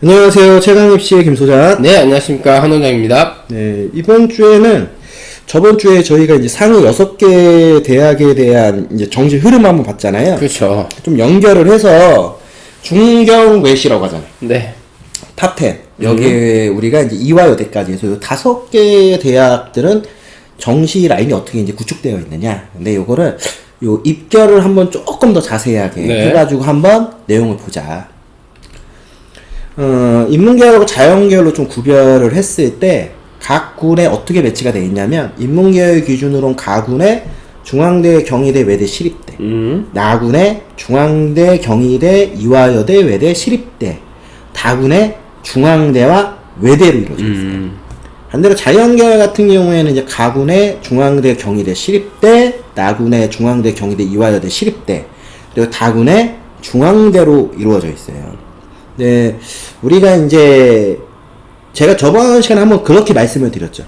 안녕하세요. 최강입시의 김소장. 네, 안녕하십니까. 한원장입니다. 네, 이번 주에는 저번 주에 저희가 이제 상위 6개 대학에 대한 이제 정시 흐름 한번 봤잖아요. 그렇죠. 좀 연결을 해서 중경 외시라고 하잖아요. 네. 탑10. 여기에 우리가 이제 이화여대까지 해서 요 5개 대학들은 정시 라인이 어떻게 이제 구축되어 있느냐. 근데 요거를 요 입결을 한번 조금 더 자세하게 네. 해가지고 한번 내용을 보자. 인문계열하고 자연계열로 좀 구별을 했을 때 각 군에 어떻게 배치가 되어 있냐면 인문계열 기준으로는 가군에 중앙대, 경희대, 외대, 시립대, 나군에 중앙대, 경희대, 이화여대, 외대, 시립대, 다군에 중앙대와 외대로 이루어져 있어요. 반대로 자연계열 같은 경우에는 이제 가군에 중앙대, 경희대, 시립대, 나군에 중앙대, 경희대, 이화여대, 시립대, 그리고 다군에 중앙대로 이루어져 있어요. 네, 우리가 이제 제가 저번 시간에 한번 그렇게 말씀을 드렸죠.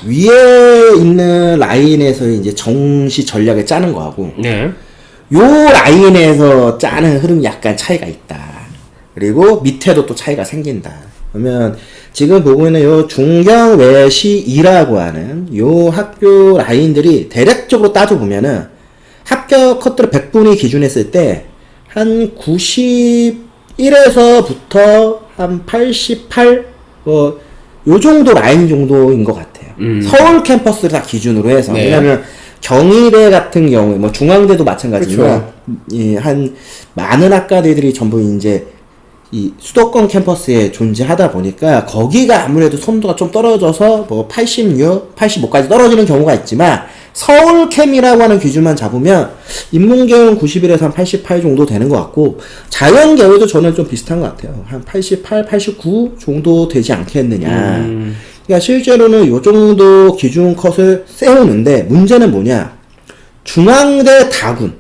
위에 있는 라인에서 이제 정시 전략을 짜는 거하고 네. 요 라인에서 짜는 흐름이 약간 차이가 있다. 그리고 밑에도 또 차이가 생긴다. 그러면 지금 보고 있는 요 중경외시2라고 하는 요 학교 라인들이 대략적으로 따져보면은 합격 컷들을 100분위 기준했을 때 한 91에서부터 한 88, 요 정도 라인 정도인 것 같아요. 서울 캠퍼스를 다 기준으로 해서. 네. 왜냐면 경희대 같은 경우에, 뭐 중앙대도 마찬가지지만, 한 많은 학과들이 전부 이제 이 수도권 캠퍼스에 존재하다 보니까 거기가 아무래도 선도가 좀 떨어져서 뭐 86, 85까지 떨어지는 경우가 있지만 서울 캠이라고 하는 기준만 잡으면 인문계열은 91에서 한 88 정도 되는 것 같고 자연계열도 저는 좀 비슷한 것 같아요. 한 88, 89 정도 되지 않겠느냐. 그러니까 실제로는 요 정도 기준 컷을 세우는데 문제는 뭐냐. 중앙대 다군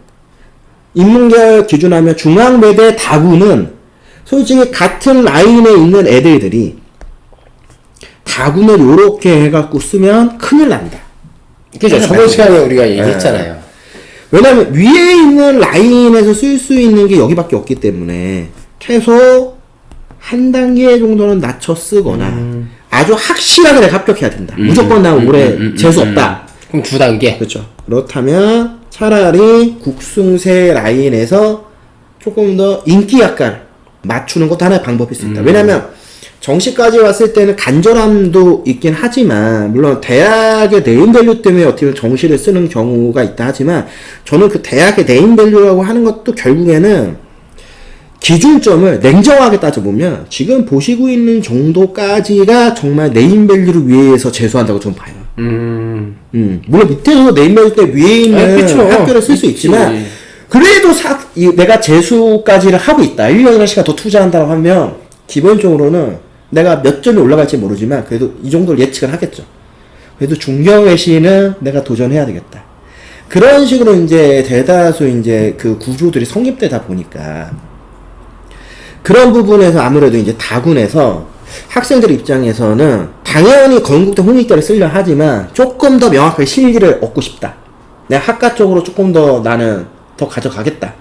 인문계열 기준하면 중앙외대 다군은 솔직히 같은 라인에 있는 애들이 다군을 요렇게 해갖고 쓰면 큰일 난다. 그죠. 저번 시간에 우리가 얘기했잖아요. 왜냐면 위에 있는 라인에서 쓸 수 있는 게 여기밖에 없기 때문에 최소 한 단계 정도는 낮춰 쓰거나 아주 확실하게 내가 합격해야 된다. 무조건 나 올해 재수 없다. 그럼 2단계. 그렇죠. 그렇다면 차라리 국승세 라인에서 조금 더 인기 약간 맞추는 것도 하나의 방법일 수 있다. 왜냐면 정시까지 왔을 때는 간절함도 있긴 하지만 물론 대학의 네임밸류 때문에 어떻게 보면 정시를 쓰는 경우가 있다 하지만 저는 그 대학의 네임밸류라고 하는 것도 결국에는 기준점을 냉정하게 따져보면 지금 보시고 있는 정도까지가 정말 네임밸류를 위해서 재수한다고 저는 봐요. 물론 밑에서 네임밸류 때 위에 있는 학교를 쓸 수 있지만 그래도 내가 재수까지를 하고 있다. 1년이나 시간 더 투자한다고 하면 기본적으로는 내가 몇 점이 올라갈지 모르지만 그래도 이 정도를 예측은 하겠죠. 그래도 중경외시는 내가 도전해야 되겠다. 그런 식으로 이제 대다수 이제 그 구조들이 성립되다 보니까 그런 부분에서 아무래도 이제 다군에서 학생들 입장에서는 당연히 건국대 홍익대를 쓰려 하지만 조금 더 명확하게 실기를 얻고 싶다. 내가 학과 쪽으로 조금 더 나는 더 가져가겠다.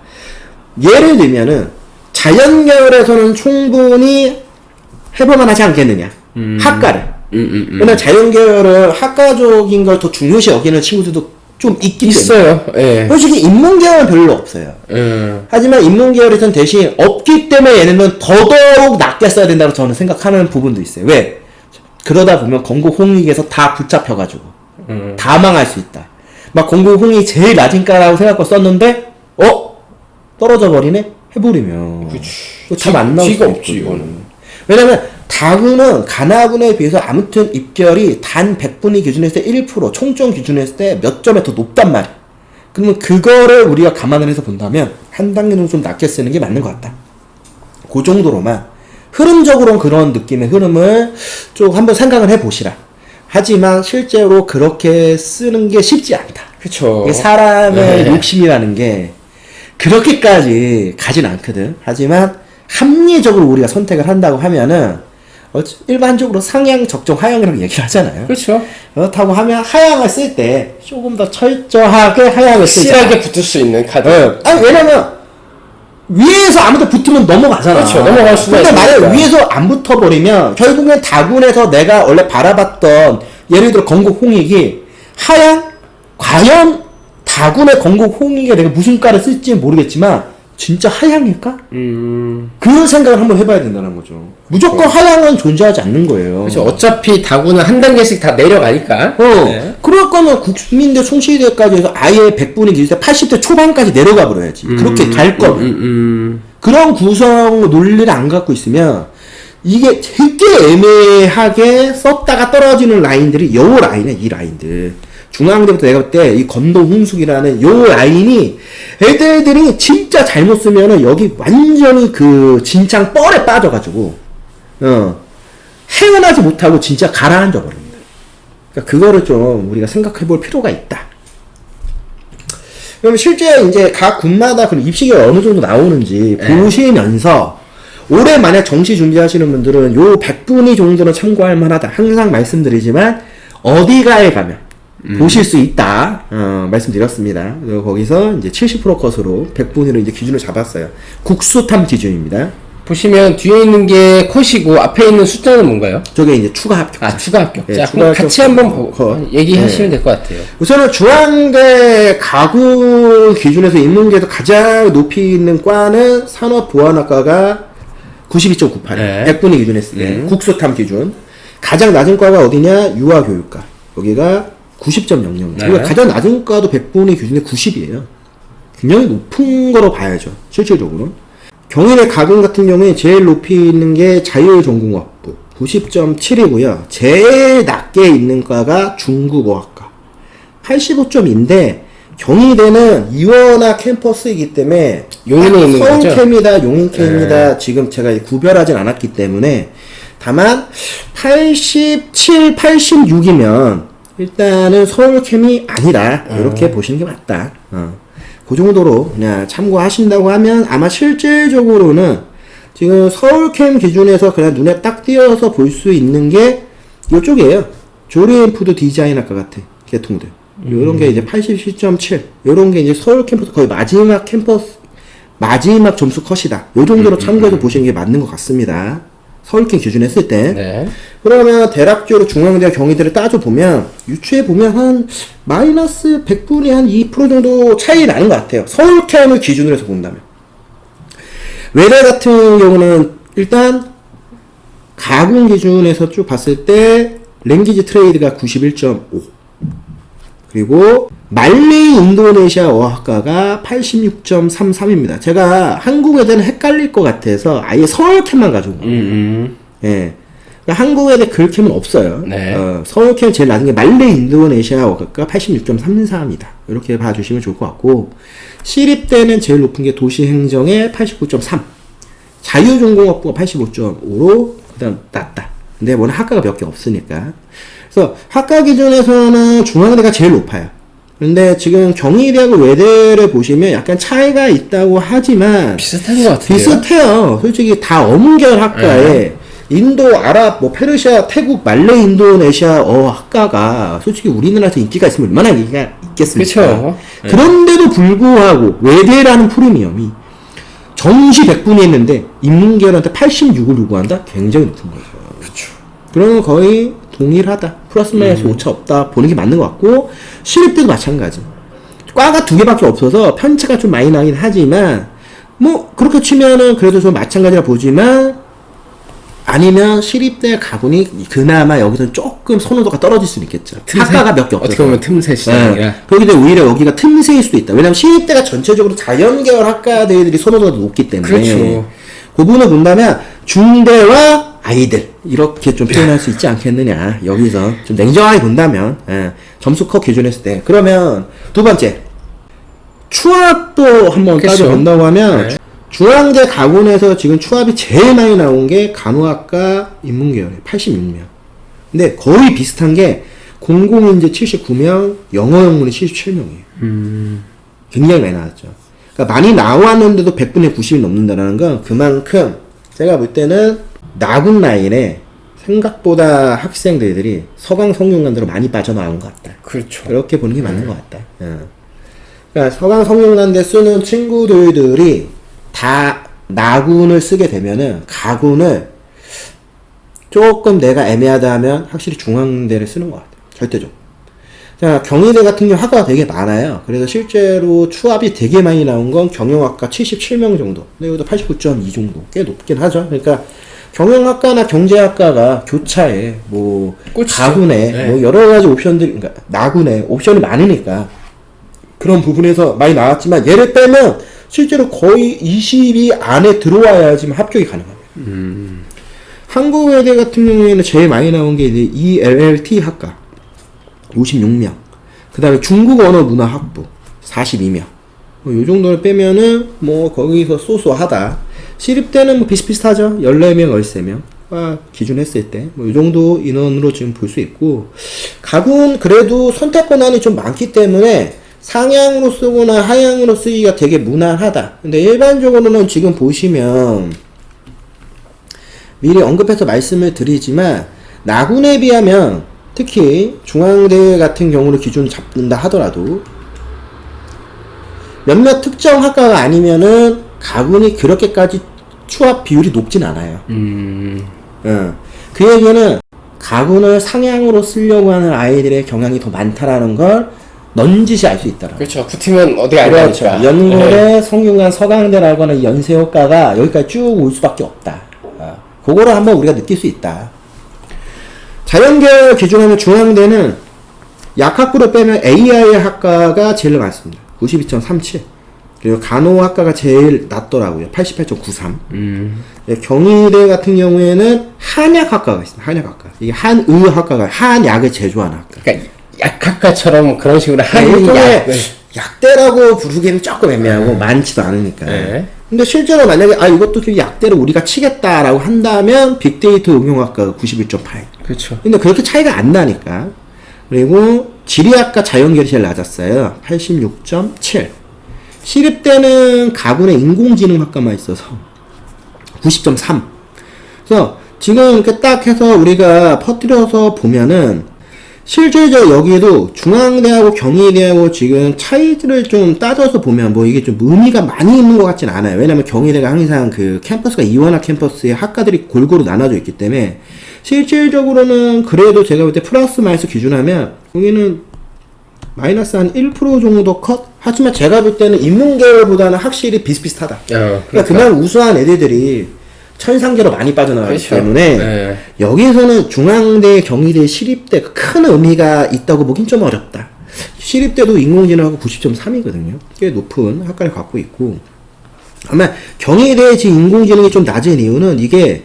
예를 들면은 자연계열에서는 충분히 해볼만 하지 않겠느냐. 학과를. 왜냐면 자연계열을 학과적인 걸 더 중요시 여기는 친구들도 좀 있기 있어요. 때문에. 솔직히 인문계열은 별로 없어요. 하지만 인문계열에서는 대신 없기 때문에 얘네는 더더욱 낮게 써야 된다고 저는 생각하는 부분도 있어요. 왜? 그러다 보면 건국 홍익에서 다 붙잡혀가지고 다 망할 수 있다. 막 건국 홍익이 제일 낮은 과라고 생각하고 썼는데 떨어져 버리네? 해버리면 참 안 나올 수가 없지 이거는. 왜냐면 다군은 가나군에 비해서 아무튼 입결이 단 100분위 기준했을 때 1%, 총점 기준했을 때 몇 점에 더 높단 말이야. 그러면 그거를 우리가 감안을 해서 본다면 한 단계는 좀 낮게 쓰는 게 맞는 것 같다. 그 정도로만 흐름적으로는 그런 느낌의 흐름을 좀 한번 생각을 해보시라. 하지만 실제로 그렇게 쓰는 게 쉽지 않다. 그쵸. 사람의 욕심이라는 게 그렇게까지 가진 않거든. 하지만 합리적으로 우리가 선택을 한다고 하면은 일반적으로 상향, 적정, 하향이라고 얘기를 하잖아요. 그렇죠. 그렇다고 하면 하향을 쓸 때 조금 더 철저하게 하향을 쓰자. 확실하게 붙을 수 있는 카드. 아니 왜냐면 위에서 아무도 붙으면 넘어가잖아. 그렇죠. 넘어갈 수가 근데 있으니까. 만약 위에서 안 붙어버리면 결국엔 다군에서 내가 원래 바라봤던 예를 들어 건국 홍익이 하양 과연 다군의 건국 홍익에 내가 무슨 과를 쓸지 모르겠지만 진짜 하양일까? 그 생각을 한번 해봐야 된다는 거죠. 무조건 하양은 존재하지 않는 거예요. 그렇죠. 어차피 다구는 한 단계씩 다 내려가니까. 네. 그럴 거면 국민대 총시대까지 해서 아예 100분이 기준에 80대 초반까지 내려가 버려야지. 그렇게 갈 거면. 그런 구성 논리를 안 갖고 있으면 이게 되게 애매하게 썼다가 떨어지는 라인들이 요 라인이야, 이 라인들. 중앙대부터 내가 볼 때 이 건동 훈숙이라는 요 라인이 애들이 진짜 잘못 쓰면은 여기 완전히 그 진창 뻘에 빠져가지고 헤어나지 못하고 진짜 가라앉아 버립니다. 그러니까 그거를 좀 우리가 생각해 볼 필요가 있다. 그럼 실제 이제 각 군마다 그 입시가 어느 정도 나오는지 보시면서 올해 만약 정시 준비하시는 분들은 요 100분위 정도는 참고할 만하다. 항상 말씀드리지만 어디가에 가면 보실 수 있다. 말씀드렸습니다. 그리고 거기서 이제 70% 컷으로 100분위로 이제 기준을 잡았어요. 국수탐 기준입니다. 보시면 뒤에 있는 게 컷이고 앞에 있는 숫자는 뭔가요? 저게 이제 추가 합격. 아, 추가 합격. 네, 자, 추가 합격. 같이 한번 얘기하시면 될 것 같아요. 우선은 중앙대 가구 기준에서 인문계에서 가장 높이 있는 과는 산업보안학과가 92.98. 네. 100분위 기준 했을 때. 국수탐 기준. 가장 낮은 과가 어디냐? 유아교육과. 여기가 90.00. 네. 그리고 가장 낮은 과도 100분위 기준에 90이에요. 굉장히 높은 거로 봐야죠. 실질적으로. 경인의 가군 같은 경우에 제일 높이 있는 게 자율전공학부 90.7이고요. 제일 낮게 있는 과가 중국어학과 85점인데 경희대는 이원화 캠퍼스이기 때문에 용인에 있는 거죠? 서울캠이다 용인캠이다 지금 제가 구별하진 않았기 때문에 다만 87, 86이면 일단은 서울캠이 아니라 이렇게 보시는 게 맞다. 그 정도로 그냥 참고하신다고 하면 아마 실질적으로는 지금 서울캠 기준에서 그냥 눈에 딱 띄어서 볼 수 있는 게 이쪽이에요. 조리앤푸드 디자인학과 같은 계통들. 요런 게 이제 87.7. 요런 게 이제 서울 캠퍼스 거의 마지막 캠퍼스 마지막 점수 컷이다. 요 정도로 참고해서 보시는 게 맞는 것 같습니다. 서울캠 기준 했을 때. 네. 그러면 대략적으로 중앙대 경희대를 따져보면 유추해 보면 한 마이너스 100분의 한 2% 정도 차이 나는 것 같아요. 서울캠을 기준으로 해서 본다면. 외대 같은 경우는 일단 가공 기준에서 쭉 봤을 때 랭귀지 트레이드가 91.5 그리고 말레이 인도네시아 어학과가 86.33입니다. 제가 한국에 대한 헷갈릴 것 같아서 아예 서울캠만 가져온 거예요. 예. 그러니까 한국에 대해 글캠은 없어요. 네. 서울캠 제일 낮은 게 말레이 인도네시아 어학과 86.34입니다. 이렇게 봐주시면 좋을 것 같고 시립대는 제일 높은 게 도시행정의 89.3 자유전공학부가 85.5로 그다음 낮다. 근데 워낙 학과가 몇 개 없으니까. 그래서 학과 기준에서는 중앙대가 제일 높아요. 근데 지금 경희대하고 외대를 보시면 약간 차이가 있다고 하지만 비슷한 것 같아요. 비슷해요. 솔직히 다 어문계열 학과에 인도, 아랍, 뭐 페르시아, 태국, 말레, 인도네시아 학과가 솔직히 우리나라에서 인기가 있으면 얼마나 인기가 있겠습니까? 그렇죠. 그런데도 불구하고 외대라는 프리미엄이 정시 100분이 했는데 인문계열한테 86을 요구한다? 굉장히 높은 거죠. 그렇죠. 그러면 거의 동일하다. 플러스 마이너스 오차 없다. 보는 게 맞는 것 같고 시립대도 마찬가지. 과가 두 개밖에 없어서 편차가 좀 많이 나긴 하지만 뭐 그렇게 치면은 그래도 좀 마찬가지라 보지만 아니면 시립대 가군이 그나마 여기서 조금 선호도가 떨어질 수는 있겠죠. 학과가 몇 개 없어서. 어떻게 보면 틈새 시장이라. 그러기 때문에 오히려 여기가 틈새일 수도 있다. 왜냐면 시립대가 전체적으로 자연계열 학과들이 선호도가 높기 때문에. 그렇죠. 그 부분을 본다면 중대와 아이들 이렇게 좀 표현할 수 있지 않겠느냐. 여기서 좀 냉정하게 본다면 점수 컷 기준했을 때. 그러면 두 번째 추합도 한번 그렇죠. 따져본다고 하면 네. 중앙대 가군에서 지금 추합이 제일 많이 나온 게 간호학과 인문계열에 86명. 근데 거의 비슷한 게 공공인재 79명, 영어 영문이 77명이에요. 굉장히 많이 나왔죠. 그러니까 많이 나왔는데도 100분의 90이 넘는다는 건 그만큼 제가 볼 때는 나군 라인에 생각보다 학생들이 서강 성균관대로 많이 빠져나온 것 같다. 그렇죠. 그렇게 보는 게 맞는 것 같다. 그러니까 서강 성균관대 쓰는 친구들이 다 나군을 쓰게 되면은 가군을 조금 내가 애매하다 하면 확실히 중앙대를 쓰는 것 같아요. 절대적으로. 자, 경희대 같은 경우 학과가 되게 많아요. 그래서 실제로 추합이 되게 많이 나온 건 경영학과 77명 정도. 근데 여기도 89.2 정도. 꽤 높긴 하죠. 그러니까 경영학과나 경제학과가 교차에 뭐 꽂히죠. 가군에 네. 뭐 여러 가지 옵션들, 그러니까 나군에 옵션이 많으니까 그런 부분에서 많이 나왔지만 얘를 빼면 실제로 거의 20위 안에 들어와야지만 합격이 가능합니다. 한국외대 같은 경우에는 제일 많이 나온 게 이제 ELLT 학과 56명. 그 다음에 중국 언어 문화 학부 42명. 요 정도를 빼면은 뭐 거기서 쏘쏘하다. 시립대는 뭐 비슷비슷하죠. 14명, 13명. 기준 했을 때. 뭐 요 정도 인원으로 지금 볼 수 있고. 가군 그래도 선택 권한이 좀 많기 때문에 상향으로 쓰거나 하향으로 쓰기가 되게 무난하다. 근데 일반적으로는 지금 보시면 미리 언급해서 말씀을 드리지만 나군에 비하면 특히 중앙대 같은 경우를 기준 잡는다 하더라도 몇몇 특정 학과가 아니면은 가군이 그렇게까지 추합 비율이 높진 않아요. 그 얘기는 가군을 상향으로 쓰려고 하는 아이들의 경향이 더 많다라는 걸 넌지시 알 수 있더라고요. 그렇죠. 붙으면 어디가 안 그렇죠. 가니까. 연고대, 성균관, 서강대라고 하는 연세효과가 여기까지 쭉 올 수밖에 없다. 그거를 한번 우리가 느낄 수 있다. 자연계열 기준하면 중앙대는 약학부를 빼면 AI 학과가 제일 많습니다. 92.37. 그리고 간호학과가 제일 낮더라고요. 88.93. 경희대 같은 경우에는 한약학과가 있습니다. 한약학과. 이게 한의학과가 한약을 제조하는 학과. 그러니까 약학과처럼 그런 식으로 일종의 한약. 약대라고 부르기는 조금 애매하고 많지도 않으니까. 네. 근데 실제로 만약에 이것도 좀 약대로 우리가 치겠다라고 한다면 빅데이터 응용학과가 91.8. 그렇죠. 근데 그렇게 차이가 안 나니까. 그리고 지리학과 자연계열이 제일 낮았어요. 86.7. 시립대는 가군의 인공지능학과만 있어서 90.3. 그래서 지금 이렇게 딱 해서 우리가 퍼뜨려서 보면은 실질적으로 여기에도 중앙대하고 경희대하고 지금 차이들을 좀 따져서 보면 뭐 이게 좀 의미가 많이 있는 것 같진 않아요. 왜냐면 경희대가 항상 그 캠퍼스가 이원학 캠퍼스에 학과들이 골고루 나눠져 있기 때문에 실질적으로는 그래도 제가 볼 때 플러스 마이너스 기준하면 여기는 마이너스 한 1% 정도 컷? 하지만 제가 볼 때는 인문계열보다는 확실히 비슷비슷하다. 그러니까 그만 우수한 애들이 천상계로 많이 빠져나가기 그렇죠. 때문에 네. 여기에서는 중앙대, 경희대, 시립대 큰 의미가 있다고 보긴 좀 어렵다. 시립대도 인공지능하고 90.3이거든요. 꽤 높은 학과를 갖고 있고 아마 경희대의 지금 인공지능이 좀 낮은 이유는 이게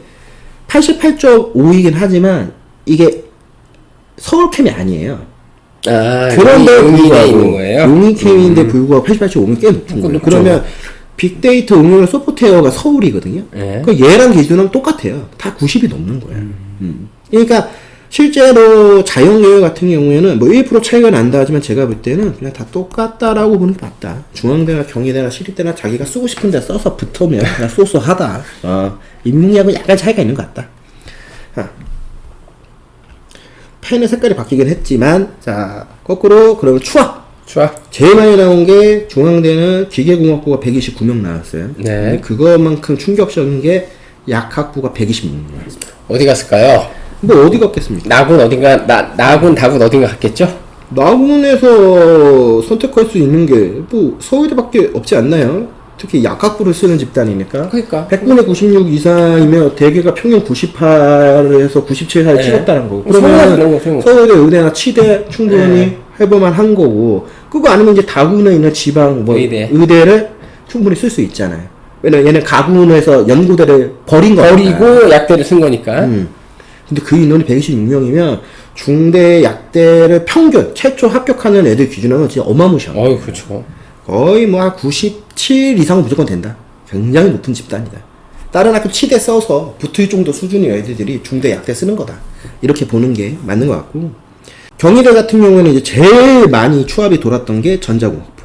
88.5이긴 하지만 이게 서울캠이 아니에요. 그런데 용인에 있는 거예요? 용인캠인데 불구하고 88.5면 꽤 높은 거예요. 높죠. 그러면 빅데이터 응용 소프트웨어가 서울이거든요. 네. 그 얘랑 기준은 똑같아요. 다 90이 넘는 거예요. 그러니까 실제로 자연계열 같은 경우에는 뭐 1% 차이가 난다 하지만 제가 볼 때는 그냥 다 똑같다라고 보는 게 맞다. 중앙대나 경희대나 시립대나 자기가 쓰고 싶은 데 써서 붙으면 그냥 쏘쏘하다. 인문계하고 약간 차이가 있는 것 같다. 펜의 색깔이 바뀌긴 했지만 자 거꾸로 그러면 추합. 제일 많이 나온 게 중앙대는 기계공학부가 129명 나왔어요. 네. 근데 그거만큼 충격적인 게 약학부가 126명 나왔습니다. 어디 갔을까요? 뭐 어디 갔겠습니까? 나군 어딘가 나군 다군 어딘가 갔겠죠? 나군에서 선택할 수 있는 게 뭐 서울대밖에 없지 않나요? 특히 약학부를 쓰는 집단이니까. 그러니까 100분의 96 이상이면 대개가 평균 98에서 97 사이 네. 찍었다는 거고. 서울대 그러면 서울대, 의대나 치대 충분히 해볼만 한 거고. 그거 아니면 이제 다군에 있는 지방 뭐 의대를 충분히 쓸 수 있잖아요. 왜냐면 얘는 가군에서 연구대를 버린 거니까. 버리고 약대를 쓴 거니까. 근데 그 인원이 126명이면 중대 약대를 평균 최초 합격하는 애들 기준으로 진짜 어마무시한 거예요. 그렇죠. 거의 뭐 한 97 이상은 무조건 된다. 굉장히 높은 집단이다. 다른 학교 치대 써서 붙을 정도 수준의 애들이 중대 약대 쓰는 거다. 이렇게 보는 게 맞는 것 같고. 경희대 같은 경우에는 이제 제일 많이 추합이 돌았던 게 전자공학부.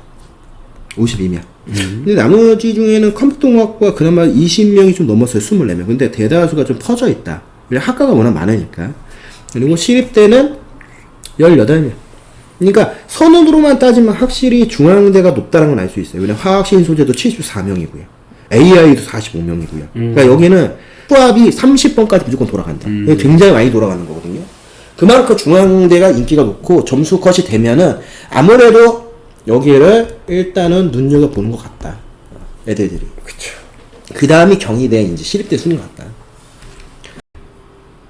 52명. 근데 나머지 중에는 컴퓨터공학부가 그나마 20명이 좀 넘었어요. 24명. 근데 대다수가 좀 퍼져 있다. 왜냐면 학과가 워낙 많으니까. 그리고 시립대는 18명. 그러니까 선언으로만 따지면 확실히 중앙대가 높다는 건 알 수 있어요. 왜냐면 화학시인 소재도 74명이고요. AI도 45명이고요. 그러니까 여기는 수압이 30번까지 무조건 돌아간다. 굉장히 많이 돌아가는 거거든요. 그만큼 중앙대가 인기가 높고 점수 컷이 되면은 아무래도 여기를 일단은 눈여겨보는 것 같다. 애들이. 그쵸. 그 다음이 경희대 이제 시립대 수능 같다.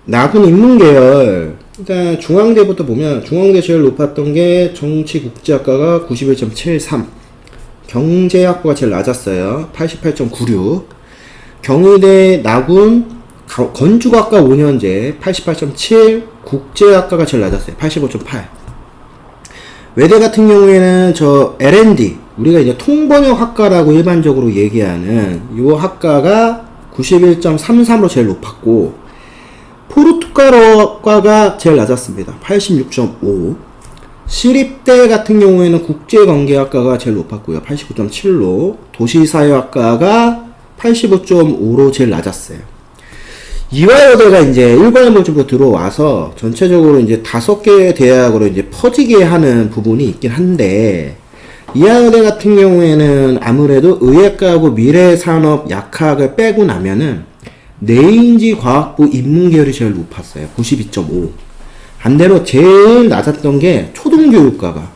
나군 인문계열. 일단 중앙대부터 보면 중앙대 제일 높았던 게 정치국제학과가 91.73. 경제학부가 제일 낮았어요. 88.96. 경희대 나군 건축학과 5년제 88.7. 국제학과가 제일 낮았어요. 85.8. 외대 같은 경우에는 저 L&D 우리가 이제 통번역학과라고 일반적으로 얘기하는 이 학과가 91.33으로 제일 높았고 포르투갈어과가 제일 낮았습니다. 86.5. 시립대 같은 경우에는 국제관계학과가 제일 높았고요. 89.7로 도시사회학과가 85.5로 제일 낮았어요. 이화여대가 이제 일반여대부터 들어와서 전체적으로 이제 5개의 대학으로 이제 퍼지게 하는 부분이 있긴 한데 이화여대 같은 경우에는 아무래도 의예과하고 미래산업 약학을 빼고 나면은 내인지 과학부 인문계열이 제일 높았어요. 92.5. 반대로 제일 낮았던 게 초등교육과가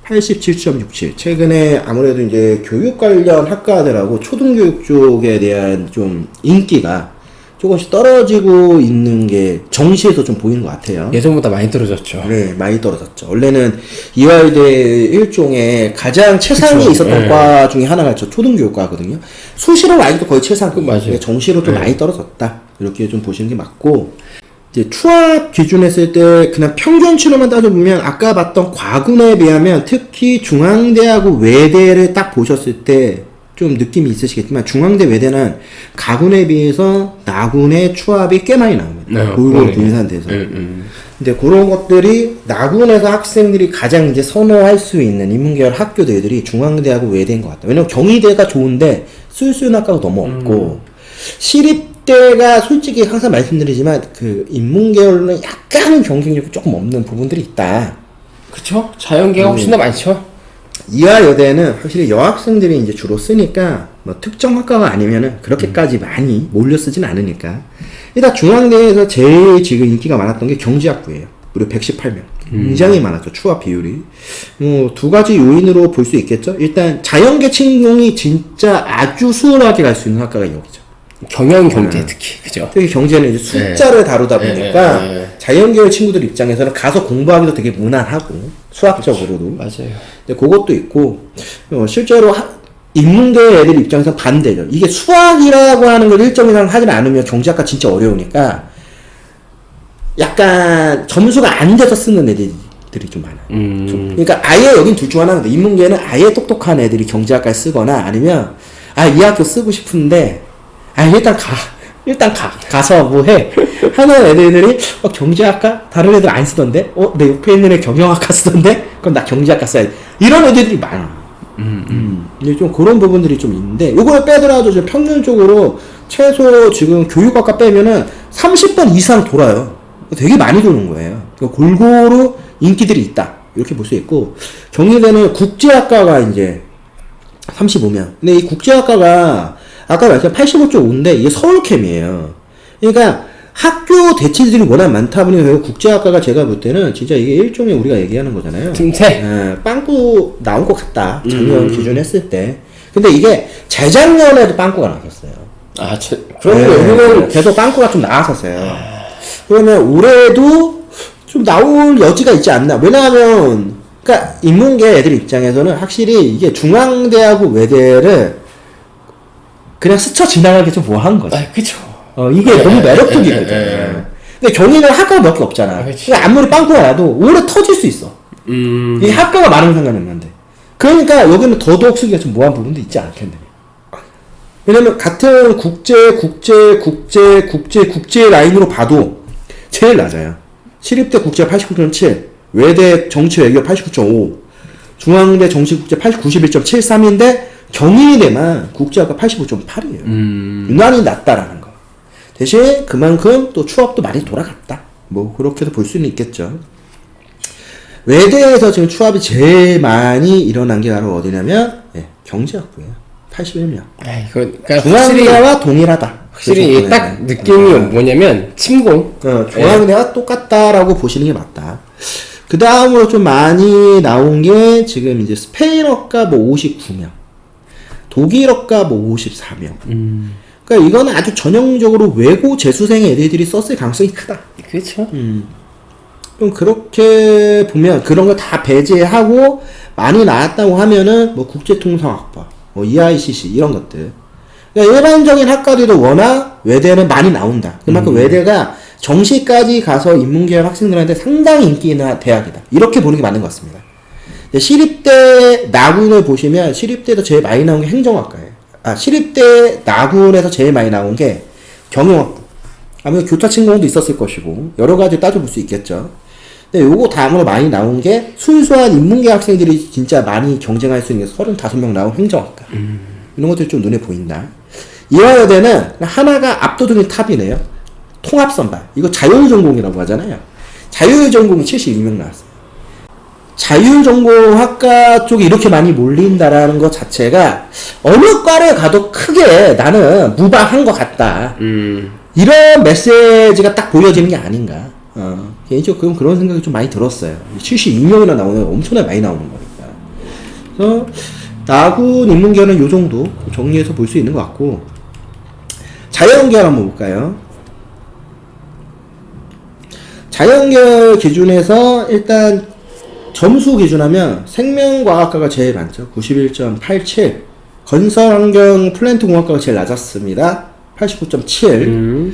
87.67. 최근에 아무래도 이제 교육 관련 학과들하고 초등교육 쪽에 대한 좀 인기가 조금씩 떨어지고 있는 게 정시에서 좀 보이는 것 같아요. 예전보다 많이 떨어졌죠. 네, 많이 떨어졌죠. 원래는 이화여대 일종의 가장 최상위에 그쵸. 있었던 네. 과 중에 하나가 저 초등교육과거든요. 수시로 와이도 거의 최상급. 맞아요. 정시로 좀 네. 많이 떨어졌다. 이렇게 좀 보시는 게 맞고, 이제 추합 기준했을 때 그냥 평균치로만 따져보면 아까 봤던 과군에 비하면 특히 중앙대하고 외대를 딱 보셨을 때 좀 느낌이 있으시겠지만 중앙대 외대는 가군에 비해서 나군의 추합이 꽤 많이 나옵니다. 네, 골고루 분산돼서. 근데 그런 것들이 나군에서 학생들이 가장 이제 선호할 수 있는 인문계열 학교들이 중앙대하고 외대인 것 같아요. 왜냐면 경희대가 좋은데 쓸수있는 학과가 너무 없고 시립대가 솔직히 항상 말씀드리지만 그 인문계열은 약간 경쟁력이 조금 없는 부분들이 있다. 그쵸? 자연계가 훨씬 더 많죠. 이화여대는 확실히 여학생들이 이제 주로 쓰니까 뭐 특정 학과가 아니면은 그렇게까지 많이 몰려 쓰진 않으니까 일단 중앙대에서 제일 지금 인기가 많았던 게 경제학부예요. 무려 118명. 굉장히 많았죠. 추합 비율이. 두 가지 요인으로 볼 수 있겠죠. 일단 자연계 친공이 진짜 아주 수월하게 갈 수 있는 학과가 여기죠. 경영 경제 특히 그죠? 특히 경제는 이제 숫자를 다루다 보니까 자연계열 친구들 입장에서는 가서 공부하기도 되게 무난하고 수학적으로도. 맞아요. 근데 그것도 있고 실제로 인문계 애들 입장에서 반대죠. 이게 수학이라고 하는 걸 일정 이상 하지 않으면 경제학과 진짜 어려우니까 약간 점수가 안 돼서 쓰는 애들이 좀 많아요. 그러니까 아예 여긴 둘 중 하나인데 인문계는 아예 똑똑한 애들이 경제학과에 쓰거나 아니면 이 학교 쓰고 싶은데 일단 가서 뭐 해 하는 애들이 경제학과 다른 애들 안 쓰던데 내 옆에 있는 애 경영학과 쓰던데 그럼 나 경제학과 써야지 이런 애들이 많아. 근데 좀 그런 부분들이 좀 있는데 요걸 빼더라도 좀 평균적으로 최소 지금 교육학과 빼면은 30번 이상 돌아요. 되게 많이 도는 거예요. 그러니까 골고루 인기들이 있다 이렇게 볼 수 있고 경희대는 국제학과가 이제 35명. 근데 이 국제학과가 아까 말했던 85.5인데 이게 서울캠이에요. 그러니까 학교 대치들이 워낙 많다 보니 결국 국제학과가 제가 볼 때는 진짜 이게 일종의 우리가 얘기하는 거잖아요. 틈새. 빵꾸 나온 것 같다. 작년 기준 했을 때. 근데 이게 재작년에도 빵꾸가 나왔었어요. 그러면 여기는 계속 빵꾸가 좀 나왔었어요. 그러면 올해도 좀 나올 여지가 있지 않나. 왜냐하면 그러니까 인문계 애들 입장에서는 확실히 이게 중앙대하고 외대를 그냥 스쳐 지나가기 좀 뭐한 거지. 그쵸. 이게 너무 매력적이거든. 근데 경희는 학과가 몇 개 없잖아. 그러니까 아무리 빵꾸가 나도 오래 터질 수 있어. 이 학과가 많은 상관이 없는데. 그러니까 여기는 더더욱 쓰기가 좀 뭐한 부분도 있지 않겠네. 왜냐면 같은 국제 라인으로 봐도 제일 낮아요. 시립대 국제 89.7, 외대 정치 외교 89.5, 중앙대 정치국제 91.73인데 경희대만 국제학과 85.8이에요. 유난히 낮다라는 거. 대신 그만큼 또 추합도 많이 돌아갔다. 뭐 그렇게도 볼 수는 있겠죠. 외대에서 지금 추합이 제일 많이 일어난 게 바로 어디냐면 경제학부예요. 81명. 아, 이거, 그러니까 확실히, 중앙대와 동일하다. 확실히 그래서 이게 딱 느낌이 뭐냐면, 침공. 중앙대와 똑같다라고 보시는 게 맞다. 그 다음으로 좀 많이 나온 게 지금 이제 스페인어가 뭐 59명, 독일어가 뭐 54명. 그러니까 이거는 아주 전형적으로 외고 재수생 애들이 썼을 가능성이 크다. 그렇죠. 좀 그렇게 보면 그런 거 다 배제하고 많이 나왔다고 하면은 뭐 국제통상학과, 뭐 EICC 이런 것들. 그러니까 일반적인 학과들도 워낙 외대는 많이 나온다. 그만큼 외대가 정시까지 가서 인문계열 학생들한테 상당히 인기 있는 대학이다. 이렇게 보는 게 맞는 것 같습니다. 시립대 나군을 보시면 시립대에서 제일 많이 나온 게 행정학과예요. 시립대 나군에서 제일 많이 나온 게 경영학부. 아무래도 교타침공도 있었을 것이고 여러 가지 따져볼 수 있겠죠. 근데 요거 다음으로 많이 나온 게 순수한 인문계 학생들이 진짜 많이 경쟁할 수 있는 게 35명 나온 행정학과. 이런 것들이 좀 눈에 보인다. 이화여대는 하나가 압도적인 탑이네요. 통합선발. 이거 자율전공이라고 하잖아요. 자율전공이 72명 나왔어요. 자율전공학과 쪽에 이렇게 많이 몰린다라는 것 자체가 어느 과를 가도 크게 나는 무방한 것 같다. 이런 메시지가 딱 보여지는 게 아닌가. 개인적으로 그런 생각이 좀 많이 들었어요. 72명이나 나오는 엄청나게 많이 나오는 거니까. 그래서 나군 인문계열은 요 정도 정리해서 볼 수 있는 것 같고, 자연계열 한번 볼까요? 자연계열 기준에서 일단 점수 기준하면 생명과학과가 제일 많죠. 91.87. 건설환경 플랜트공학과가 제일 낮았습니다. 89.7.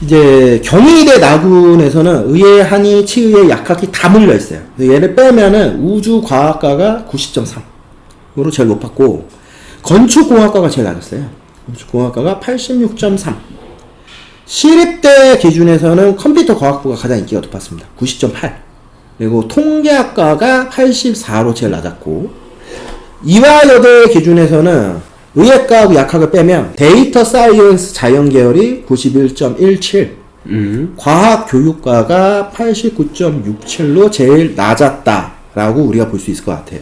이제 경희대 나군에서는 의예, 한의, 치의에 약학이 다 몰려 있어요. 얘를 빼면은 우주과학과가 90.3으로 제일 높았고, 건축공학과가 제일 낮았어요. 건축공학과가 86.3. 시립대 기준에서는 컴퓨터과학부가 가장 인기가 높았습니다. 90.8. 그리고 통계학과가 84로 제일 낮았고, 이화여대 기준에서는 의예과하고 약학을 빼면 데이터 사이언스 자연계열이 91.17, 과학교육과가 89.67로 제일 낮았다라고 우리가 볼 수 있을 것 같아요.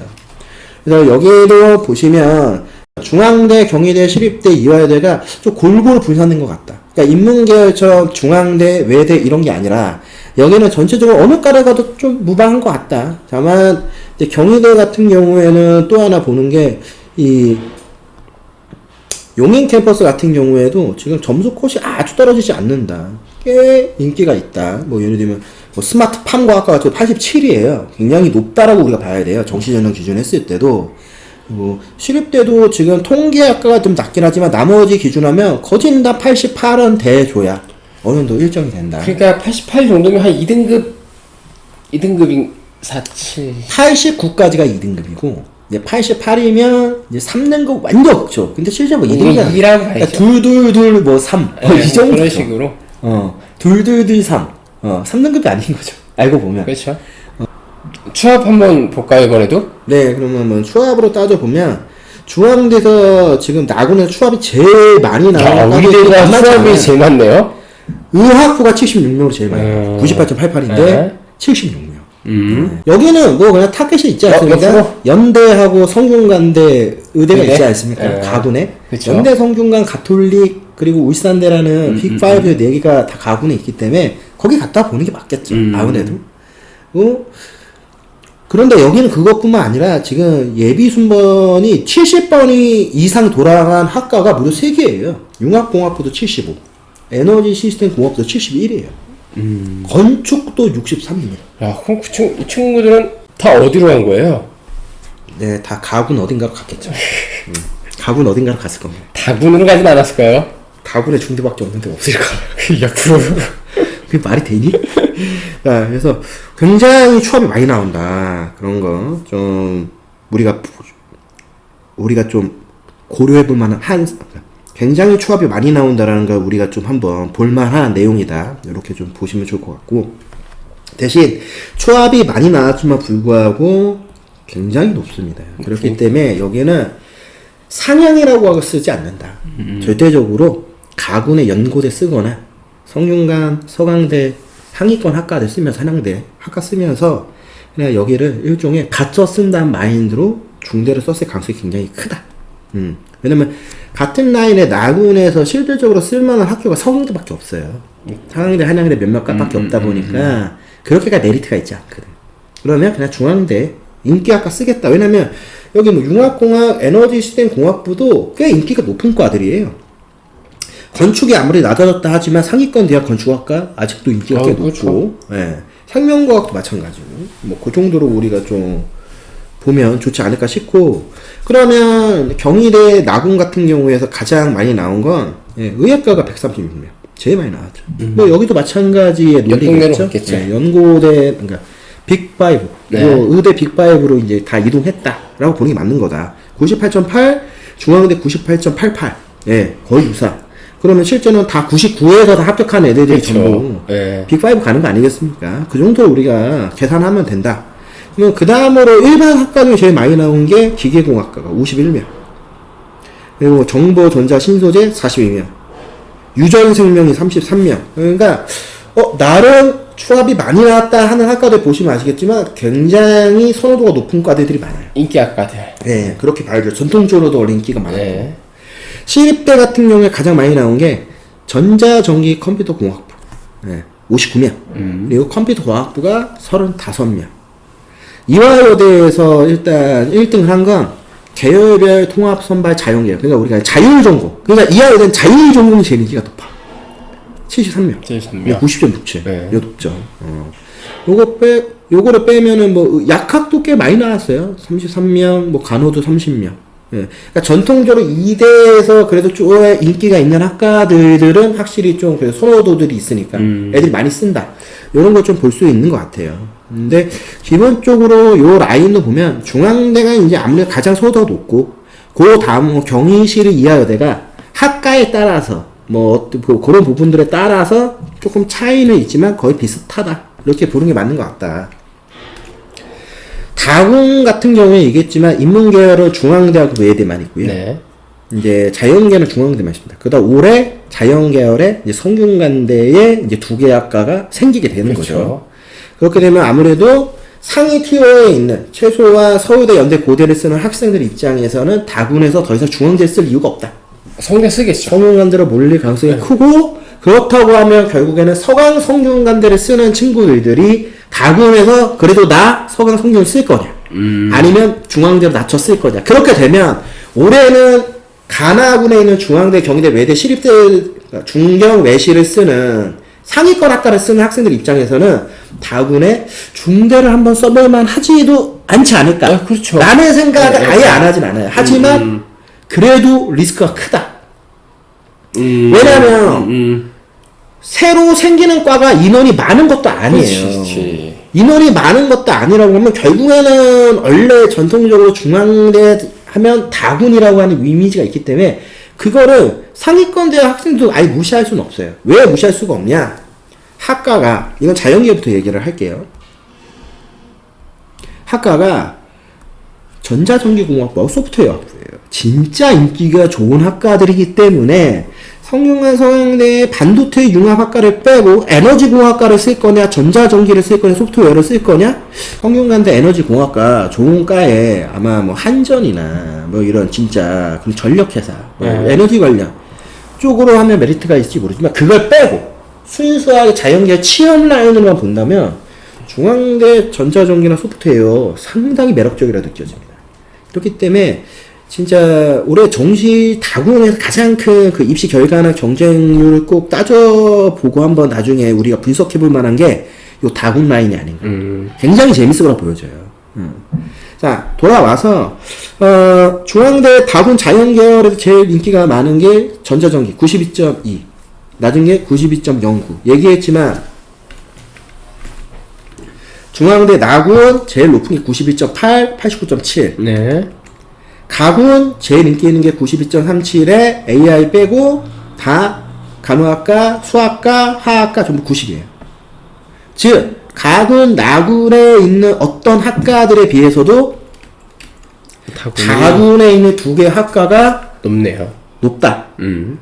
그래서 여기도 보시면 중앙대, 경희대, 시립대, 이화여대가 좀 골고루 분산된 것 같다. 그러니까 인문계열처럼 중앙대, 외대 이런 게 아니라 여기는 전체적으로 어느 과를 가도 좀 무방한 것 같다. 다만 이제 경희대 같은 경우에는 또 하나 보는 게 이 용인 캠퍼스 같은 경우에도 지금 점수 컷이 아주 떨어지지 않는다. 꽤 인기가 있다. 뭐 예를 들면 뭐 스마트 팜과학과 같은 87이에요. 굉장히 높다라고 우리가 봐야 돼요. 정시전형 기준 했을 때도. 뭐 시립대도 지금 통계학과가 좀 낮긴 하지만 나머지 기준하면 거진 다 88은 대줘야 어느 정도 일정이 된다. 그러니까 88 정도면 한 2등급인 47. 89까지가 2등급이고 이제 88이면 이제 3등급 완전 없죠. 근데 실제 뭐 2등급 2라고 봐야죠. 둘둘둘 뭐 3. 이 정도. 그런 식으로. 둘둘둘 3. 3등급이 아닌 거죠. 알고 보면. 그렇죠. 추합 한번 볼까요, 이번에도? 네, 그러면 뭐 추합으로 따져보면 중앙대에서 지금 나군에서 추합이 제일 많이 나오는 우리 대가 추합이 제일 많네요. 의학부가 76명으로 제일 많이 나와요. 98.88인데 76명. 여기는 뭐 그냥 타겟이 있지 않습니까? 연대하고 성균관대 의대가 있지 않습니까? 가군에. 그쵸? 연대, 성균관, 가톨릭 그리고 울산대라는 빅5 4개가 다 가군에 있기 때문에 거기 갖다 보는 게 맞겠죠. 아무래도. 그런데 여기는 그것뿐만 아니라 지금 예비 순번이 70번이 이상 돌아간 학과가 무려 3개예요. 융합공학부도 75, 에너지 시스템 공학부도 71이에요. 건축도 63입니다. 야, 그럼 이 친구들은 다 어디로 간 거예요? 네, 다 가군 어딘가로 갔겠죠. 가군 어딘가로 갔을 겁니다. 다군으로 가진 않았을까요? 가군에 중대밖에 없는데 없을까? 옆으로. 그게 말이 되니? 자, 그래서 굉장히 추합이 많이 나온다. 그런 거 좀 우리가 좀 고려해볼 만한 굉장히 추합이 많이 나온다라는 걸 우리가 좀 한번 볼만한 내용이다. 이렇게 좀 보시면 좋을 것 같고, 대신 추합이 많이 나왔지만 불구하고 굉장히 높습니다. 그렇기 때문에 여기는 상향이라고 하고 쓰지 않는다. 절대적으로 가군의 연고대 쓰거나 성균관, 서강대, 상위권 학과들 쓰면서 한양대 학과 쓰면서 그냥 여기를 일종의 갇혀 쓴다는 마인드로 중대를 썼을 가능성이 굉장히 크다. 왜냐면 같은 라인의 나군에서 실질적으로 쓸만한 학교가 서강대밖에 없어요. 상강대, 한양대 몇몇 과밖에 없다 보니까 그렇게가 메리트가 있지 않거든. 그러면 그냥 중앙대 인기학과 쓰겠다. 왜냐면 여기 뭐 융합공학, 에너지 시스템 공학부도 꽤 인기가 높은 과들이에요. 건축이 아무리 낮아졌다 하지만 상위권 대학 건축학과 아직도 인기가 꽤 그렇죠. 높고, 예. 생명과학도 마찬가지고, 뭐 그 정도로 우리가 좀 보면 좋지 않을까 싶고, 그러면 경희대 나군 같은 경우에서 가장 많이 나온 건 예, 의학과가 136명, 제일 많이 나왔죠. 뭐 여기도 마찬가지의 논리겠죠. 예, 연고대, 그러니까 빅5, 네. 뭐 의대 빅5로 이제 다 이동했다라고 보는 게 맞는 거다. 98.8, 중앙대 98.88, 예, 거의 유사. 그러면 실제는 다 99에서 다 합격한 애들이 그렇죠. 전부 네. 빅5 가는 거 아니겠습니까? 그 정도 우리가 계산하면 된다. 그러면 그 다음으로 일반 학과 중에 제일 많이 나온 게 기계공학과가 51명. 그리고 정보, 전자, 신소재 42명. 유전생명이 33명. 그러니까, 나름 추합이 많이 나왔다 하는 학과들 보시면 아시겠지만 굉장히 선호도가 높은 과들이 많아요. 인기 학과들. 네, 그렇게 봐야죠. 전통적으로도 원래 인기가 많아요. 네. 시립대 같은 경우에 가장 많이 나온 게 전자전기 컴퓨터 공학부. 네, 59명. 그리고 컴퓨터 과학부가 35명. 이화여대에서 일단 1등을 한 건 계열별 통합 선발 자연계열. 그러니까 우리가 자율전공. 그러니까 이화여대는 자율전공이 제일 인기가 높아. 73명. 73명. 90.67. 네. 이거 높죠. 요거를 빼면은 뭐 약학도 꽤 많이 나왔어요. 33명, 뭐 간호도 30명. 예. 그러니까 전통적으로 이대에서 그래도 좀 인기가 있는 학과들은 확실히 좀 그래도 선호도들이 있으니까 애들이 많이 쓴다. 이런 걸 좀 볼 수 있는 것 같아요. 근데 기본적으로 요 라인도 보면 중앙대가 이제 아무래도 가장 선호도가 높고 그 다음 뭐 경희시를 이화여대가 학과에 따라서 뭐 그런 부분들에 따라서 조금 차이는 있지만 거의 비슷하다. 이렇게 보는 게 맞는 것 같다. 다군 같은 경우에 얘기했지만 인문계열은 중앙대하고 외대만 있고요. 네. 이제 자연계는 중앙대만 있습니다. 그다음 올해 자연계열에 이제 성균관대에 이제 두 개 학과가 생기게 되는 그렇죠. 거죠. 그렇게 되면 아무래도 상위 티어에 있는 최소한 서울대, 연대, 고대를 쓰는 학생들 입장에서는 다군에서 더 이상 중앙대를 쓸 이유가 없다. 성대 쓰겠죠. 성균관대로 몰릴 가능성이 크고 그렇다고 하면 결국에는 서강 성균관대를 쓰는 친구들이 다군에서 그래도 나 서강 성균을 쓸 거냐 아니면 중앙대로 낮춰 쓸 거냐. 그렇게 되면 올해는 가나군에 있는 중앙대, 경희대, 외대, 시립대, 중경, 외시를 쓰는 상위권 학과를 쓰는 학생들 입장에서는 다군에 중대를 한번 써볼만 하지도 않지 않을까. 아, 그렇죠. 라는 생각을 아예 안 하진 않아요. 하지만 그래도 리스크가 크다. 왜냐면 새로 생기는 과가 인원이 많은 것도 아니에요. 그렇지. 인원이 많은 것도 아니라고 하면 결국에는 원래 전통적으로 중앙대 하면 다군이라고 하는 이미지가 있기 때문에 그거를 상위권 대학 학생도 아예 무시할 수는 없어요. 왜 무시할 수가 없냐? 학과가 이건 자연계부터 얘기를 할게요. 학과가 전자전기공학부하고 소프트웨어학부예요. 진짜 인기가 좋은 학과들이기 때문에 성균관 서강대의 반도체 융합학과를 빼고 에너지공학과를 쓸 거냐, 전자전기를 쓸 거냐, 소프트웨어를 쓸 거냐? 성균관대 에너지공학과 좋은 과에 아마 뭐 한전이나 뭐 이런 진짜 그런 전력회사, 뭐 에너지 관련 쪽으로 하면 메리트가 있을지 모르지만 그걸 빼고 순수하게 자연계열 취업 라인으로만 본다면 중앙대 전자전기나 소프트웨어 상당히 매력적이라 느껴집니다. 그렇기 때문에 진짜 올해 정시 다군에서 가장 큰 그 입시 결과나 경쟁률을 꼭 따져보고 한번 나중에 우리가 분석해볼 만한 게 요 다군 라인이 아닌가. 굉장히 재밌을 거라 보여져요. 자, 돌아와서 중앙대 다군 자연계열에서 제일 인기가 많은 게 전자전기 92.2, 낮은 게 92.09. 얘기했지만 중앙대 나군 제일 높은 게 92.8, 89.7. 네. 가군 제일 인기 있는 게 92.37에 AI 빼고 다 간호학과, 수학과, 화학과 전부 90이에요. 즉 가군, 나군에 있는 어떤 학과들에 비해서도 가군에 있는 두 개 학과가 높네요. 높다.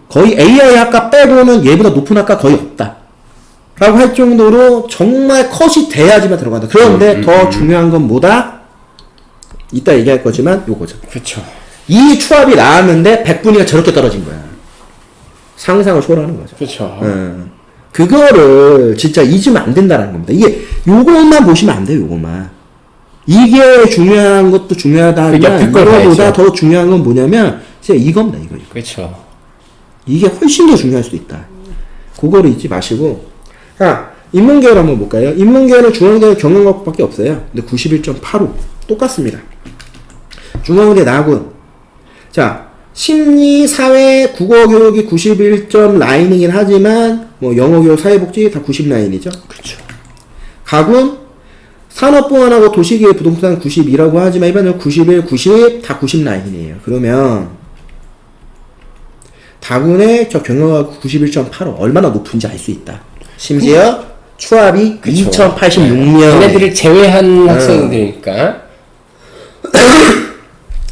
거의 AI 학과 빼고는 얘보다 높은 학과 거의 없다. 라고 할 정도로 정말 컷이 돼야지만 들어간다. 그런데 더 중요한 건 뭐다? 이따 얘기할 거지만 요거죠. 그렇죠. 이 추합이 나왔는데 백분위가 저렇게 떨어진 거야. 상상을 초월하는 거죠. 그렇죠. 그거를 진짜 잊으면 안 된다는 겁니다. 이게 요것만 보시면 안 돼요. 요것만. 이게 중요한 것도 중요하다 그 옆에 하지만 걸 이거보다 봐야죠. 더 중요한 건 뭐냐면 진짜 이겁니다. 이거. 그렇죠. 이게 훨씬 더 중요할 수도 있다. 그거를 잊지 마시고. 자, 인문계열 한번 볼까요? 인문계열은 중앙대 경영학밖에 없어요. 근데 91.85 똑같습니다. 중앙대 나군. 자, 심리, 사회, 국어 교육이 91점 라인이긴 하지만 뭐 영어 교육, 사회복지 다 90 라인이죠. 그렇죠. 가군, 산업보안하고 도시계획 부동산 92라고 하지만 일반적으로 91, 90 다 90 라인이에요. 그러면 다군의 저 경영학 91.85 얼마나 높은지 알 수 있다. 심지어 추합이 그쵸. 2086명. 걔네들을 제외한 학생들이니까.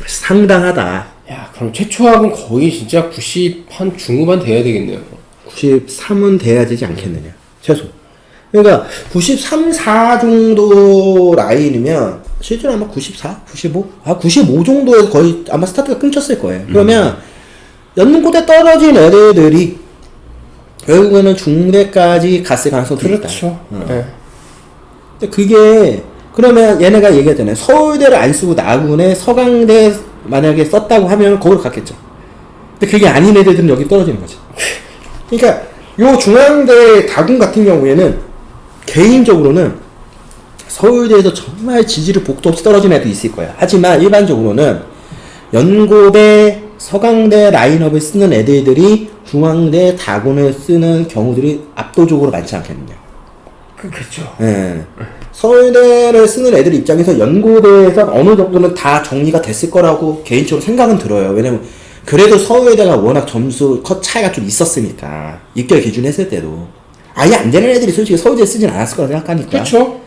상당하다. 야, 그럼 최초학은 거의 진짜 90 한 중후반 돼야 되겠네요. 93은 돼야 되지 않겠느냐. 최소. 그러니까 93, 4 정도 라인이면 실제로 아마 94, 95? 95 정도에서 거의 아마 스타트가 끊겼을 거예요. 그러면 연고대 떨어진 애들이 결국에는 중대까지 갔을 가능성이 있다. 그렇죠. 네. 근데 그게 그러면 얘네가 얘기하잖아요. 서울대를 안 쓰고 나군에 서강대 만약에 썼다고 하면 거기로 갔겠죠. 근데 그게 아닌 애들은 여기 떨어지는 거지. 그러니까 요 중앙대 다군 같은 경우에는 개인적으로는 서울대에서 정말 지지를 복도 없이 떨어진 애도 있을 거야. 하지만 일반적으로는 연고대, 서강대 라인업을 쓰는 애들이 중앙대, 다군을 쓰는 경우들이 압도적으로 많지 않겠느냐. 그렇죠. 예. 서울대를 쓰는 애들 입장에서 연고대에서 어느 정도는 다 정리가 됐을 거라고 개인적으로 생각은 들어요. 왜냐면 그래도 서울대가 워낙 점수 컷 차이가 좀 있었으니까 입결 기준 했을 때도 아예 안 되는 애들이 솔직히 서울대 쓰진 않았을 거라 생각하니까. 그렇죠.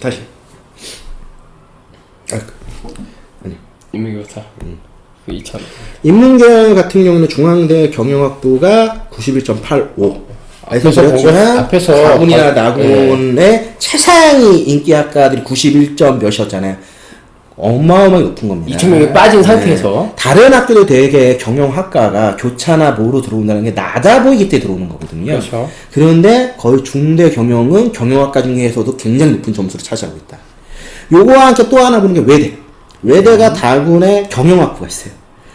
다시. 인문교사. 2000. 인문계열 같은 경우는 중앙대 경영학부가 91.85. 앞에서 그렇지만 앞에서 가군이나 나군의 최상위 인기학과들이 91점 몇이었잖아요. 어마어마하게 높은 겁니다. 2,000명이 빠진 상태에서. 다른 학교도 되게 경영학과가 교차나 뭐로 들어온다는 게 낮아 보이기 때문에 들어오는 거거든요. 그렇죠. 그런데 거의 중대 경영은 경영학과 중에서도 굉장히 높은 점수를 차지하고 있다. 요거와 함께 또 하나 보는 게 외대. 외대가 다군에 경영학부가 있어요.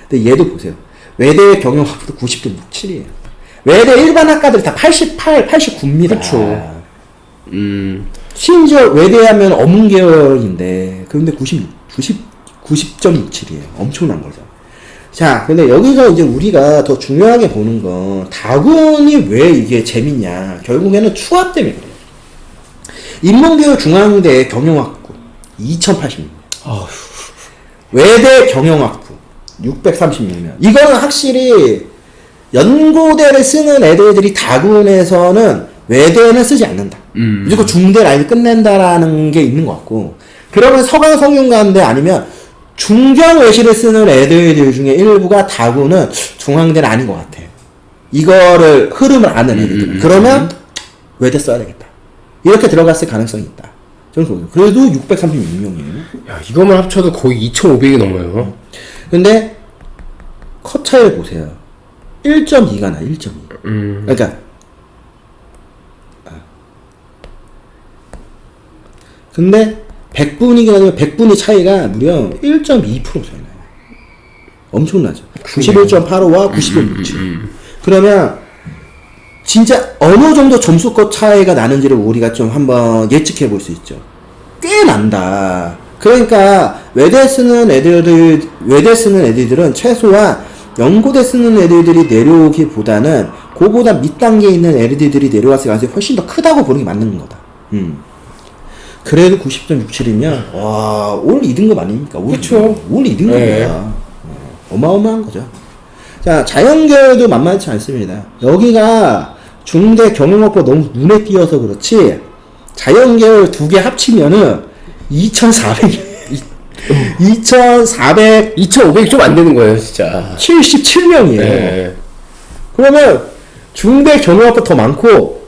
근데 얘도 보세요. 외대 경영학부도 90.67이에요. 외대 일반 학과들이 다 88, 89입니다. 그렇죠. 심지어 외대하면 어문계열인데, 그런데 90.67이에요. 엄청난 거죠. 자, 근데 여기서 이제 우리가 더 중요하게 보는 건, 다군이 왜 이게 재밌냐. 결국에는 추합 때문에 그래요. 인문계열 중앙대 경영학부, 2086명. 외대 경영학부, 636명. 이거는 확실히, 연고대를 쓰는 애들이 다군에서는 외대는 쓰지 않는다. 무조건 중대 라인을 끝낸다라는 게 있는 것 같고. 그러면 서강 성균관대 아니면 중경외시를 쓰는 애들 중에 일부가 다군은 중앙대는 아닌 것 같아요. 이거를 흐름을 아는 애들. 그러면 외대 써야 되겠다. 이렇게 들어갔을 가능성이 있다. 저는 그래요. 그래도 636명이에요. 야, 이거만 합쳐도 거의 2,500이 넘어요. 근데 컷 차이를 보세요. 1.2가 나, 1.2. 그러니까 근데 100분이긴 하지만 100분의 차이가 무려 1.2% 차이 나요. 엄청나죠. 91.85와 91.67. 그러면 진짜 어느 정도 점수껏 차이가 나는지를 우리가 좀 한번 예측해 볼 수 있죠. 꽤 난다. 그러니까 외대 쓰는 애들들은 최소한 연고대 쓰는 애들이 내려오기보다는 그보다 밑단계에 있는 애들들이 내려왔을 가능성이 훨씬 더 크다고 보는 게 맞는 거다. 그래도 90.67이면 와, 올 2등급 아닙니까? 그쵸. 올 2등급이야. 네. 어마어마한 거죠. 자, 자연계열도 만만치 않습니다. 여기가 중대 경영학부 너무 눈에 띄어서 그렇지 자연계열 두 개 합치면은 2,500이 좀 안 되는 거예요, 진짜. 2,477명이에요. 네. 그러면 중대 경영학부 더 많고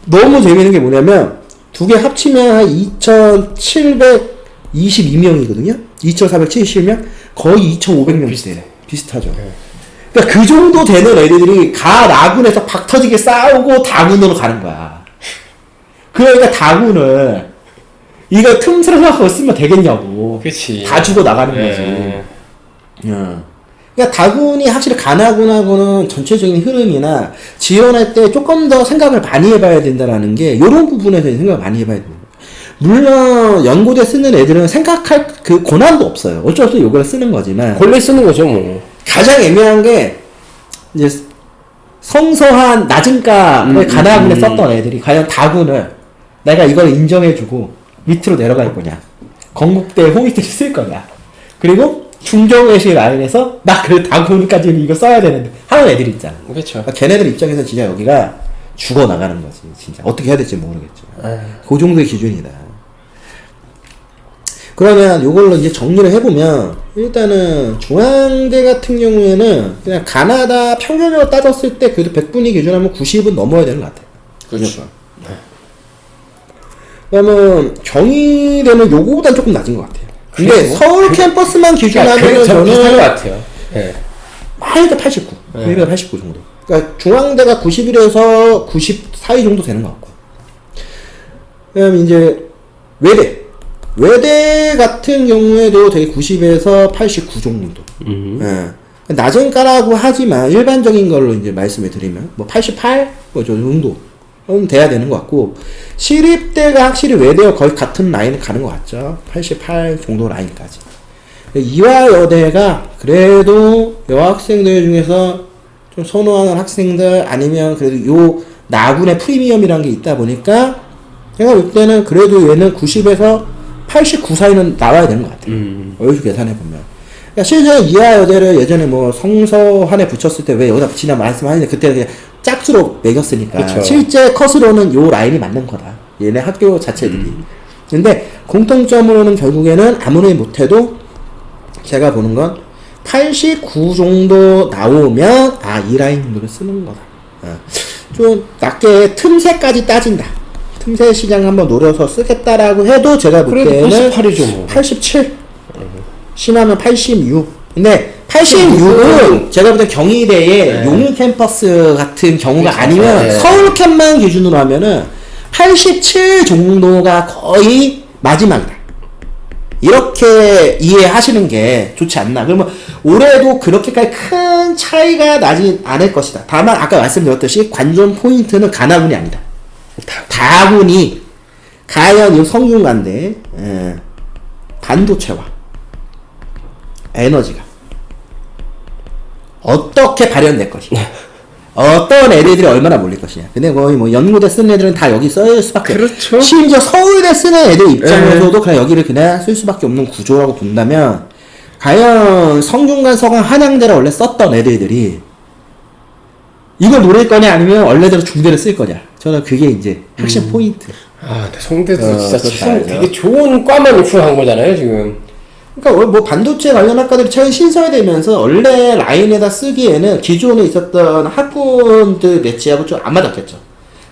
너무 재밌는 게 뭐냐면 두 개 합치면 한 2,722명이거든요. 2,477명. 거의 2,500명대 비슷하죠. 그러니까 그 정도 되는 애들이 가 라군에서 박 터지게 싸우고 다군으로 가는 거야. 그러니까 다군을 이거 틈새를 생각하고 쓰면 되겠냐고. 그치. 다 죽어 나가는 예. 거지. 그러니까 다군이 확실히 가나군하고는 전체적인 흐름이나 지원할 때 조금 더 생각을 많이 해봐야 된다라는 게 이런 부분에서 생각을 많이 해봐야 됩니다. 물론 연고대 쓰는 애들은 생각할 그 권한도 없어요. 어쩔 수 없이 이걸 쓰는 거지만 원래 쓰는 거죠 뭐. 가장 애매한 게 이제 성서한 낮은 값의 가나군에 썼던 애들이 과연 다군을 내가 이걸 인정해주고 밑으로 내려갈 거냐, 건국대 호위들이 쓸 거냐, 그리고 중정외시 라인에서 나 그래 다군까지는 이거 써야 되는데 하는 애들 있잖아. 그렇죠. 그러니까 걔네들 입장에서 진짜 여기가 죽어 나가는 거지. 진짜 어떻게 해야 될지 모르겠죠. 그 정도의 기준이다. 그러면 요걸로 이제 정리를 해보면 일단은 중앙대 같은 경우에는 그냥 가나다 평균으로 따졌을 때 그래도 100분위 기준하면 90은 넘어야 되는 것 같아요. 그렇죠. 그러면 경희대는 요거보단 조금 낮은 것 같아요. 근데 그래요? 서울 캠퍼스만 기준하면 저는 비슷한 것 저는 같아요. 예. 많이도 89, 89 정도. 그러니까 중앙대가 91에서 90 사이 정도 되는 것 같고. 그다음 이제 외대 같은 경우에도 되게 90에서 89 정도. 예. 낮은 까라고 하지만 일반적인 걸로 이제 말씀을 드리면 뭐 88? 뭐 저 정도. 는 돼야 되는 것 같고, 시립대가 확실히 외대와 거의 같은 라인을 가는 것 같죠. 88 정도 라인까지. 이화여대가 그래도 여학생들 중에서 좀 선호하는 학생들 아니면 그래도 요 나군의 프리미엄이라는 게 있다 보니까 제가 볼 때는 그래도 얘는 90에서 89 사이는 나와야 되는 것 같아요. 여기서 계산해보면. 그러니까 실제 이화여대를 예전에 뭐 성서한에 붙였을 때 왜 여기다 붙이냐 말씀하는데 그때는 그냥 짝수로 매겼으니까. 그쵸. 실제 컷으로는 요 라인이 맞는 거다. 얘네 학교 자체들이. 근데 공통점으로는 결국에는 아무리 못해도 제가 보는 건 89 정도 나오면 이 라인 정도를 쓰는 거다. 좀 낮게 틈새까지 따진다. 틈새 시장 한번 노려서 쓰겠다라고 해도 제가 볼 때는 88이죠 뭐. 87 심하면 86. 근데 86은 제가 볼 때 경희대의 용인 캠퍼스 같은 경우가 그렇죠. 아니면 서울 캠만 기준으로 하면은 87 정도가 거의 마지막이다. 이렇게 이해하시는 게 좋지 않나. 그러면 올해도 그렇게까지 큰 차이가 나지 않을 것이다. 다만 아까 말씀드렸듯이 관전 포인트는 가나군이 아니다. 다군이 과연 이 성균관대 반도체와 에너지가 어떻게 발현될 것이냐, 어떤 애들이 얼마나 몰릴 것이냐. 근데 거의 뭐 연고대 쓰는 애들은 다 여기 쓸 수밖에. 그렇죠. 심지어 서울대 쓰는 애들 입장에서도 그냥 여기를 그냥 쓸 수밖에 없는 구조라고 본다면, 과연 성균관, 서강, 한양대를 원래 썼던 애들이 이걸 노릴 거냐 아니면 원래대로 중대를 쓸 거냐. 저는 그게 이제 핵심 포인트. 근데 성대도 진짜 그렇죠. 참 되게 좋은 과만 오픈한 거잖아요 지금. 그러니까 뭐 반도체 관련 학과들이 최근 신설되면서 원래 라인에다 쓰기에는 기존에 있었던 학군들 매치하고 좀 안 맞았겠죠.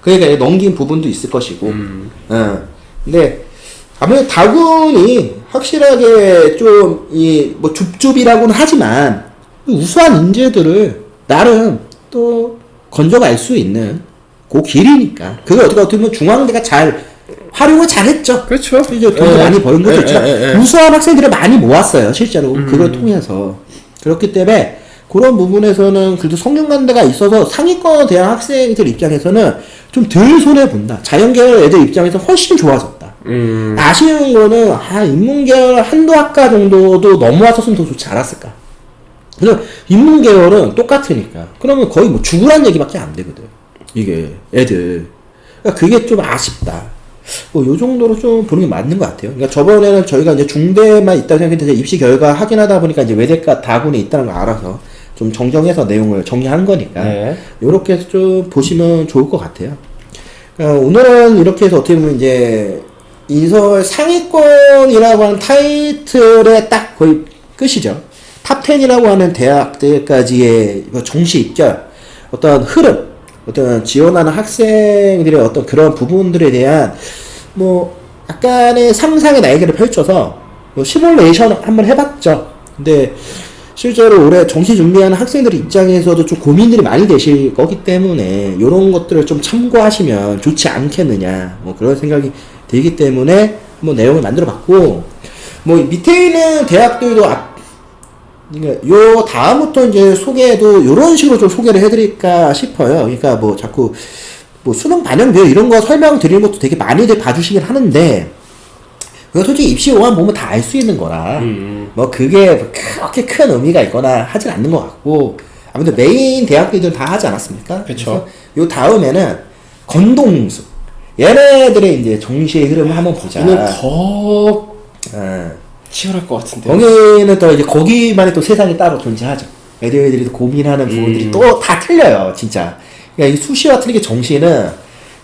그러니까 넘긴 부분도 있을 것이고. 근데 아무래도 다군이 확실하게 좀 이 뭐 줍줍이라고는 하지만 우수한 인재들을 나름 또 건져갈 수 있는 그 길이니까. 그걸 어떻게 보면 중앙대가 잘 활용을 잘했죠. 그렇죠. 이제 돈도 많이 버는 것도 있지만 우수한 학생들을 많이 모았어요. 실제로 그걸 통해서. 그렇기 때문에 그런 부분에서는 그래도 성균관대가 있어서 상위권 대학 학생들 입장에서는 좀 덜 손해 본다. 자연계열 애들 입장에서 훨씬 좋아졌다. 아쉬운 거는 인문계열 한두 학과 정도도 넘어왔었으면 더 좋지 않았을까. 그래서 인문계열은 똑같으니까. 그러면 거의 뭐 죽으란 얘기밖에 안 되거든. 이게 애들. 그러니까 그게 좀 아쉽다. 뭐, 요 정도로 좀 보는 게 맞는 것 같아요. 그러니까 저번에는 저희가 이제 중대만 있다고 생각했는데, 입시 결과 확인하다 보니까 이제 외대과 다군에 있다는 걸 알아서 좀 정정해서 내용을 정리한 거니까, 요렇게 해서 좀 보시면 좋을 것 같아요. 오늘은 이렇게 해서 어떻게 보면 이제, 인설 상위권이라고 하는 타이틀의 딱 거의 끝이죠. 탑10이라고 하는 대학들까지의 정시 입결, 어떤 흐름, 어떤 지원하는 학생들의 어떤 그런 부분들에 대한 뭐 약간의 상상의 날개를 펼쳐서 뭐 시뮬레이션 한번 해봤죠. 근데 실제로 올해 정시 준비하는 학생들 입장에서도 좀 고민들이 많이 되실 거기 때문에 이런 것들을 좀 참고하시면 좋지 않겠느냐 뭐 그런 생각이 들기 때문에 뭐 내용을 만들어 봤고 뭐 밑에 있는 대학들도 그러니까 요 다음부터 이제 소개도 요런 식으로 좀 소개를 해드릴까 싶어요. 그러니까 뭐 자꾸 뭐 수능 반영별 이런 거 설명 드리는 것도 되게 많이들 봐주시긴 하는데 그거 솔직히 입시호만 보면 다 알 수 있는 거라 뭐 그게 그렇게 큰 의미가 있거나 하진 않는 것 같고 아무튼 메인 대학들은 다 하지 않았습니까? 그쵸. 그래서 요 다음에는 건동수 얘네들의 이제 정시의 흐름을 한번 보자. 이는 더 어. 치열할 것 같은데. 거기는 또 이제 거기만의 또 세상이 따로 존재하죠. 애들이 또 고민하는 부분들이 또 다 틀려요, 진짜. 그러니까 이 수시와 틀리게 정시는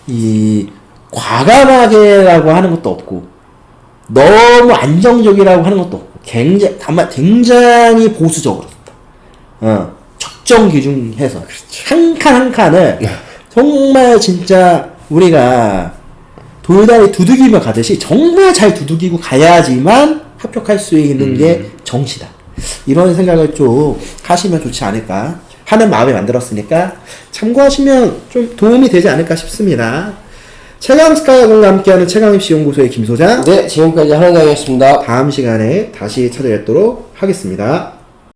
이 과감하게라고 하는 것도 없고 너무 안정적이라고 하는 것도 없고 다만 굉장히 보수적으로 적정 기준해서 한 칸 한 칸을 정말 진짜 우리가 돌다리 두들기며 가듯이 정말 잘 두들기고 가야지만 합격할 수 있는 게 정시다. 이런 생각을 좀 하시면 좋지 않을까 하는 마음에 만들었으니까 참고하시면 좀 도움이 되지 않을까 싶습니다. 최강스카이하고가 함께하는 최강입시연구소의 김소장. 네, 지금까지 한원장이었습니다. 다음 시간에 다시 찾아뵙도록 하겠습니다.